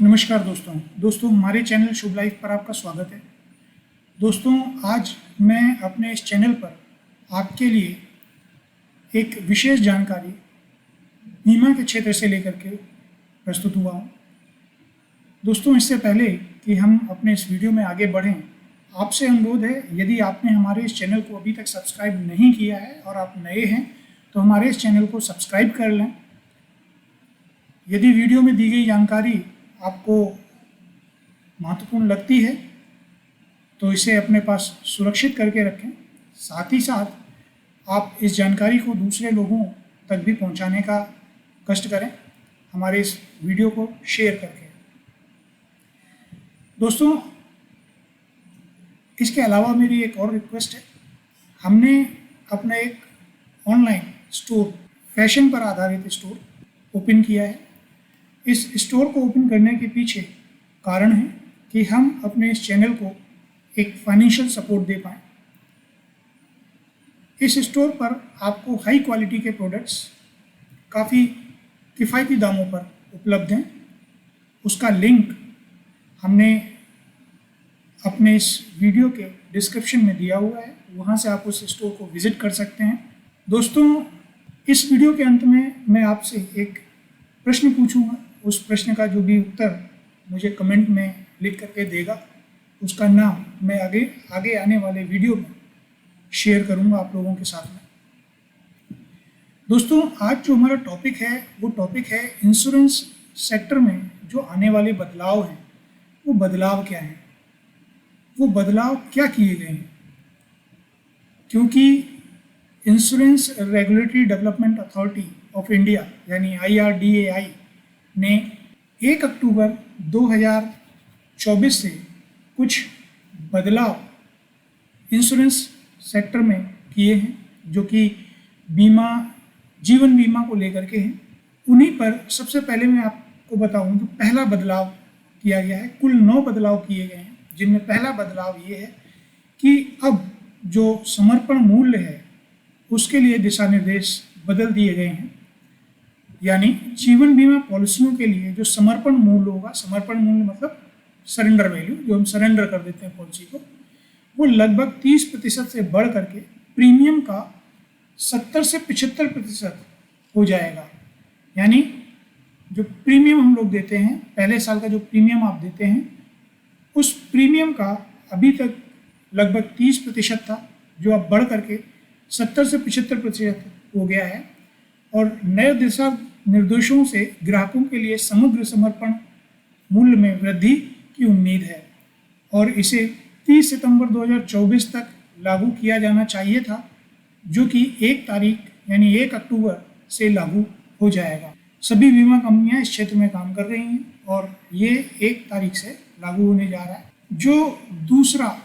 नमस्कार दोस्तों हमारे चैनल शुभ लाइफ पर आपका स्वागत है। दोस्तों, आज मैं अपने इस चैनल पर आपके लिए एक विशेष जानकारी बीमा के क्षेत्र से लेकर के प्रस्तुत हुआ हूँ। दोस्तों, इससे पहले कि हम अपने इस वीडियो में आगे बढ़ें, आपसे अनुरोध है, यदि आपने हमारे इस चैनल को अभी तक सब्सक्राइब नहीं किया है और आप नए हैं तो हमारे इस चैनल को सब्सक्राइब कर लें। यदि वीडियो में दी गई जानकारी आपको महत्वपूर्ण लगती है तो इसे अपने पास सुरक्षित करके रखें। साथ ही साथ आप इस जानकारी को दूसरे लोगों तक भी पहुंचाने का कष्ट करें, हमारे इस वीडियो को शेयर करके। दोस्तों, इसके अलावा मेरी एक और रिक्वेस्ट है। हमने अपना एक ऑनलाइन स्टोर, फैशन पर आधारित स्टोर ओपन किया है। इस स्टोर को ओपन करने के पीछे कारण है कि हम अपने इस चैनल को एक फाइनेंशियल सपोर्ट दे पाएँ। इस स्टोर पर आपको हाई क्वालिटी के प्रोडक्ट्स काफ़ी किफ़ायती दामों पर उपलब्ध हैं। उसका लिंक हमने अपने इस वीडियो के डिस्क्रिप्शन में दिया हुआ है, वहाँ से आप उस स्टोर को विज़िट कर सकते हैं। दोस्तों, इस वीडियो के अंत में मैं आपसे एक प्रश्न पूछूंगा। उस प्रश्न का जो भी उत्तर मुझे कमेंट में लिख करके देगा, उसका नाम मैं आगे आने वाले वीडियो में शेयर करूंगा आप लोगों के साथ में। दोस्तों, आज जो हमारा टॉपिक है वो टॉपिक है इंश्योरेंस सेक्टर में जो आने वाले बदलाव हैं, वो बदलाव क्या हैं, वो बदलाव क्या किए गए हैं। क्योंकि insurance regulatory development authority of India यानी IRDAI ने 1 अक्टूबर 2024 से कुछ बदलाव इंश्योरेंस सेक्टर में किए हैं, जो कि जीवन बीमा को लेकर के हैं। उन्हीं पर सबसे पहले मैं आपको बताऊं, जो पहला बदलाव किया गया है, कुल 9 बदलाव किए गए हैं, जिनमें पहला बदलाव ये है कि अब जो समर्पण मूल्य है उसके लिए दिशा निर्देश बदल दिए गए हैं। यानी जीवन बीमा पॉलिसियों के लिए जो समर्पण मूल्य होगा, समर्पण मूल्य मतलब सरेंडर वैल्यू, जो हम सरेंडर कर देते हैं पॉलिसी को, वो लगभग 30% से बढ़ करके प्रीमियम का 70 से 75% हो जाएगा। यानी जो प्रीमियम हम लोग देते हैं, पहले साल का जो प्रीमियम आप देते हैं, उस प्रीमियम का अभी तक लगभग 30% था, जो अब बढ़ करके 70 से 75% हो गया है। और नए दिशा निर्देशों से ग्राहकों के लिए समग्र समर्पण मूल्य में वृद्धि की उम्मीद है और इसे 30 सितंबर 2024 तक लागू किया जाना चाहिए था, जो कि 1 तारीख यानी 1 अक्टूबर से लागू हो जाएगा। सभी बीमा कंपनियां इस क्षेत्र में काम कर रही हैं और ये 1 तारीख से लागू होने जा रहा है। जो दूसरा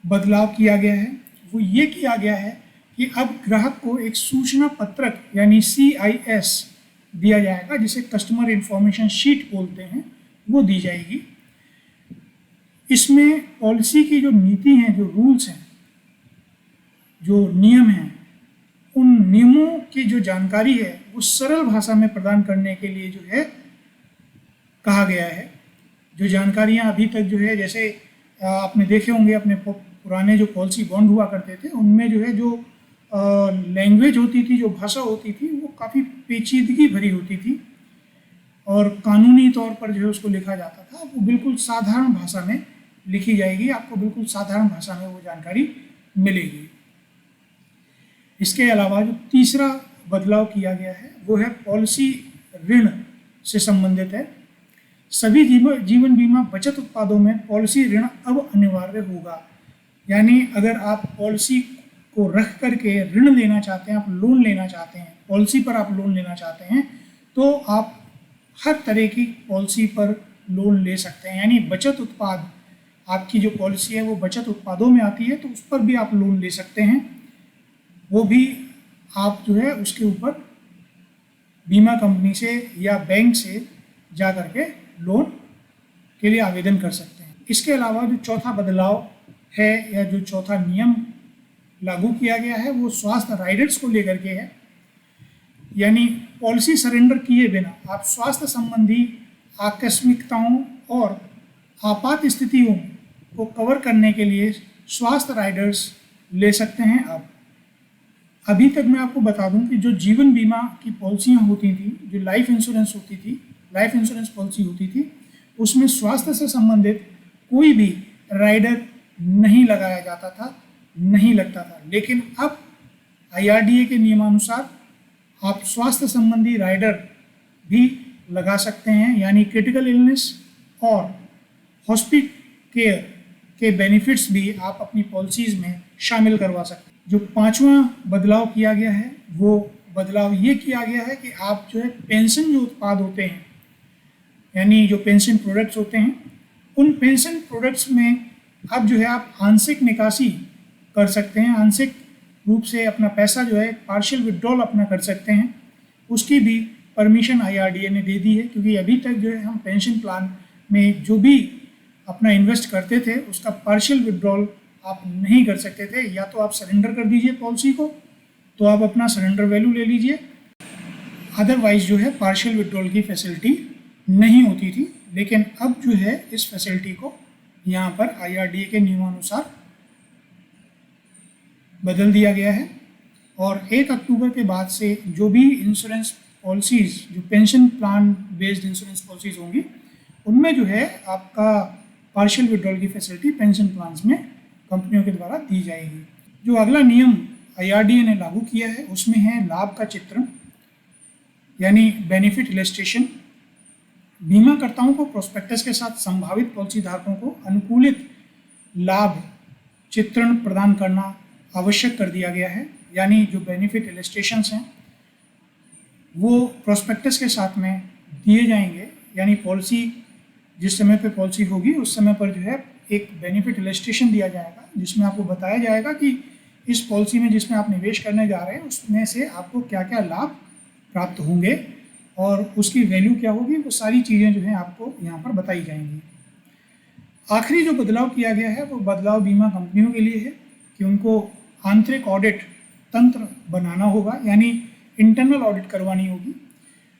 बदलाव किया गया है वो ये किया गया है कि अब ग्राहक को एक सूचना पत्रक यानी CIS दिया जाएगा, जिसे कस्टमर इंफॉर्मेशन शीट बोलते हैं, वो दी जाएगी। इसमें पॉलिसी की जो नीति हैं, जो रूल्स हैं, जो नियम हैं, उन नियमों की जो जानकारी है वो सरल भाषा में प्रदान करने के लिए जो है कहा गया है। जो जानकारियां अभी तक जो है, जैसे आपने देखे होंगे अपने पुराने जो पॉलिसी बॉन्ड हुआ करते थे, उनमें जो है जो लैंग्वेज होती थी, जो भाषा होती थी, वो काफ़ी पेचीदगी भरी होती थी और कानूनी तौर पर जो है उसको लिखा जाता था। वो बिल्कुल साधारण भाषा में लिखी जाएगी, आपको बिल्कुल साधारण भाषा में वो जानकारी मिलेगी। इसके अलावा जो तीसरा बदलाव किया गया है वो है पॉलिसी ऋण से संबंधित है। सभी जीवन बीमा बचत उत्पादों में पॉलिसी ऋण अब अनिवार्य होगा। यानी अगर आप पॉलिसी को रख करके ऋण लेना चाहते हैं, आप लोन लेना चाहते हैं, पॉलिसी पर आप लोन लेना चाहते हैं, तो आप हर तरह की पॉलिसी पर लोन ले सकते हैं। यानी बचत उत्पाद, आपकी जो पॉलिसी है वो बचत उत्पादों में आती है, तो उस पर भी आप लोन ले सकते हैं। वो भी आप जो है उसके ऊपर बीमा कंपनी से या बैंक से जा करके लोन के लिए आवेदन कर सकते हैं। इसके अलावा जो चौथा बदलाव है या जो चौथा नियम लागू किया गया है वो स्वास्थ्य राइडर्स को लेकर के है। यानी पॉलिसी सरेंडर किए बिना आप स्वास्थ्य संबंधी आकस्मिकताओं और आपात स्थितियों को कवर करने के लिए स्वास्थ्य राइडर्स ले सकते हैं आप। अभी तक मैं आपको बता दूं कि जो जीवन बीमा की पॉलिसियां होती थी, जो लाइफ इंश्योरेंस होती थी, लाइफ इंश्योरेंस पॉलिसी होती थी, उसमें स्वास्थ्य से संबंधित कोई भी राइडर नहीं लगाया जाता था, नहीं लगता था। लेकिन अब IRDA के नियमानुसार आप स्वास्थ्य संबंधी राइडर भी लगा सकते हैं, यानी क्रिटिकल इलनेस और हॉस्पिटल केयर के बेनिफिट्स भी आप अपनी पॉलिसीज़ में शामिल करवा सकते हैं। जो पांचवा बदलाव किया गया है वो बदलाव ये किया गया है कि आप जो है पेंशन जो उत्पाद होते हैं, यानी जो पेंशन प्रोडक्ट्स होते हैं, उन पेंशन प्रोडक्ट्स में अब जो है आप आंशिक निकासी कर सकते हैं, आंशिक रूप से अपना पैसा जो है पार्शियल विड्रॉल अपना कर सकते हैं। उसकी भी परमिशन IRDA ने दे दी है, क्योंकि अभी तक जो है हम पेंशन प्लान में जो भी अपना इन्वेस्ट करते थे उसका पार्शियल विड्रॉल आप नहीं कर सकते थे। या तो आप सरेंडर कर दीजिए पॉलिसी को, तो आप अपना सरेंडर वैल्यू ले लीजिए, अदरवाइज जो है पार्शियल विड्रॉल की फैसिलिटी नहीं होती थी। लेकिन अब जो है इस फैसिलिटी को यहाँ पर IRDA के नियमानुसार बदल दिया गया है। और 1 अक्टूबर के बाद से जो भी इंश्योरेंस पॉलिसीज़, जो pension plan based insurance policies होंगी, उनमें जो है आपका पार्शियल विड्रॉल की फैसिलिटी पेंशन प्लान्स में कंपनियों के द्वारा दी जाएगी। जो अगला नियम IRDA ने लागू किया है उसमें है लाभ का चित्रण, यानी बेनिफिट इलस्ट्रेशन। बीमाकर्ताओं को प्रोस्पेक्टस के साथ संभावित पॉलिसी धारकों को अनुकूलित लाभ चित्रण प्रदान करना आवश्यक कर दिया गया है। यानी जो बेनिफिट इलस्ट्रेशंस हैं वो प्रोस्पेक्टस के साथ में दिए जाएंगे, यानी पॉलिसी जिस समय पे पॉलिसी होगी उस समय पर जो है एक बेनिफिट इलस्ट्रेशन दिया जाएगा, जिसमें आपको बताया जाएगा कि इस पॉलिसी में जिसमें आप निवेश करने जा रहे हैं उसमें से आपको क्या क्या लाभ प्राप्त होंगे और उसकी वैल्यू क्या होगी, वो सारी चीज़ें जो हैं आपको यहाँ पर बताई जाएंगी। आखिरी जो बदलाव किया गया है वो बदलाव बीमा कंपनियों के लिए है कि उनको आंतरिक ऑडिट तंत्र बनाना होगा, यानी इंटरनल ऑडिट करवानी होगी।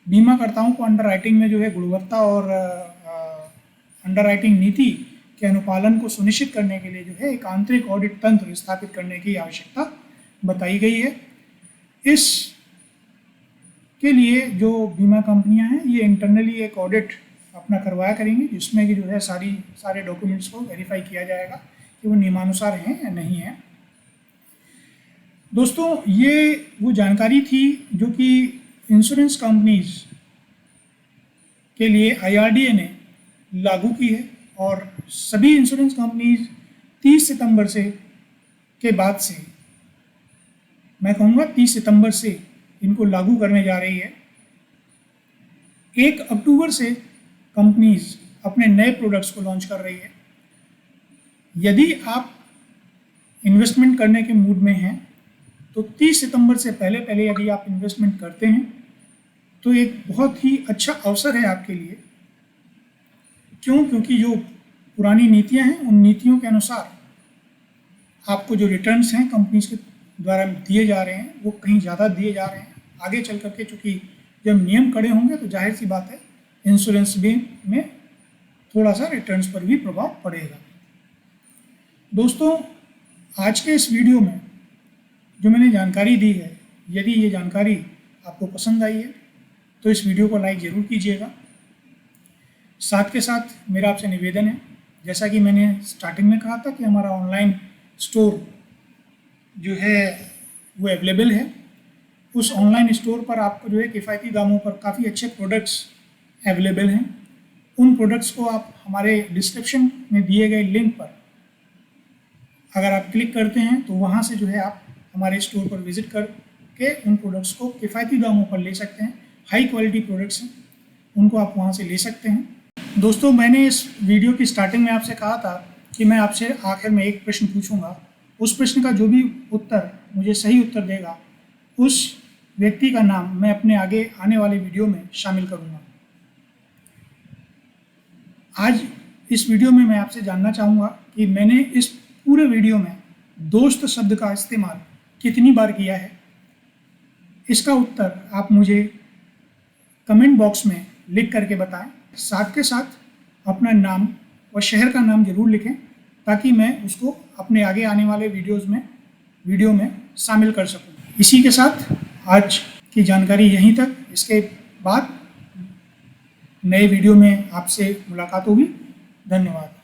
बीमाकर्ताओं को अंडरराइटिंग में जो है गुणवत्ता और अंडरराइटिंग नीति के अनुपालन को सुनिश्चित करने के लिए जो है एक आंतरिक ऑडिट तंत्र स्थापित करने की आवश्यकता बताई गई है। इस के लिए जो बीमा कंपनियां हैं ये इंटरनली एक ऑडिट अपना करवाया करेंगी, जिसमें कि जो है सारे डॉक्यूमेंट्स को वेरीफाई किया जाएगा कि वो नियमानुसार हैं या नहीं हैं। दोस्तों, ये वो जानकारी थी जो कि इंश्योरेंस कंपनीज के लिए IRDA ने लागू की है, और सभी इंश्योरेंस कंपनीज 30 सितंबर से के बाद से, मैं कहूँगा 30 सितंबर से इनको लागू करने जा रही है। 1 अक्टूबर से कंपनीज अपने नए प्रोडक्ट्स को लॉन्च कर रही है। यदि आप इन्वेस्टमेंट करने के मूड में हैं तो 30 सितंबर से पहले यदि आप इन्वेस्टमेंट करते हैं तो एक बहुत ही अच्छा अवसर है आपके लिए। क्यों? क्योंकि जो पुरानी नीतियां हैं उन नीतियों के अनुसार आपको जो रिटर्न्स हैं कंपनीज के द्वारा दिए जा रहे हैं वो कहीं ज़्यादा दिए जा रहे हैं। आगे चल करके चूँकि जब नियम कड़े होंगे तो जाहिर सी बात है इंश्योरेंस भी में थोड़ा सा रिटर्न्स पर भी प्रभाव पड़ेगा। दोस्तों, आज के इस वीडियो में जो मैंने जानकारी दी है, यदि ये जानकारी आपको पसंद आई है तो इस वीडियो को लाइक ज़रूर कीजिएगा। साथ के साथ मेरा आपसे निवेदन है, जैसा कि मैंने स्टार्टिंग में कहा था कि हमारा ऑनलाइन स्टोर जो है वो अवेलेबल है। उस ऑनलाइन स्टोर पर आपको जो है किफ़ायती दामों पर काफ़ी अच्छे प्रोडक्ट्स अवेलेबल हैं। उन प्रोडक्ट्स को आप हमारे डिस्क्रिप्शन में दिए गए लिंक पर अगर आप क्लिक करते हैं तो वहाँ से जो है आप हमारे स्टोर पर विज़िट करके उन प्रोडक्ट्स को किफ़ायती दामों पर ले सकते हैं। हाई क्वालिटी प्रोडक्ट्स हैं, उनको आप वहाँ से ले सकते हैं। दोस्तों, मैंने इस वीडियो की स्टार्टिंग में आपसे कहा था कि मैं आपसे आखिर में एक प्रश्न पूछूंगा। उस प्रश्न का जो भी उत्तर मुझे सही उत्तर देगा उस व्यक्ति का नाम मैं अपने आगे आने वाले वीडियो में शामिल करूंगा। आज इस वीडियो में मैं आपसे जानना चाहूँगा कि मैंने इस पूरे वीडियो में दोस्त शब्द का इस्तेमाल कितनी बार किया है। इसका उत्तर आप मुझे कमेंट बॉक्स में लिख करके बताएं। साथ के साथ अपना नाम और शहर का नाम ज़रूर लिखें ताकि मैं उसको अपने आगे आने वाले वीडियो में शामिल कर सकूं। इसी के साथ आज की जानकारी यहीं तक। इसके बाद नए वीडियो में आपसे मुलाकात होगी। धन्यवाद।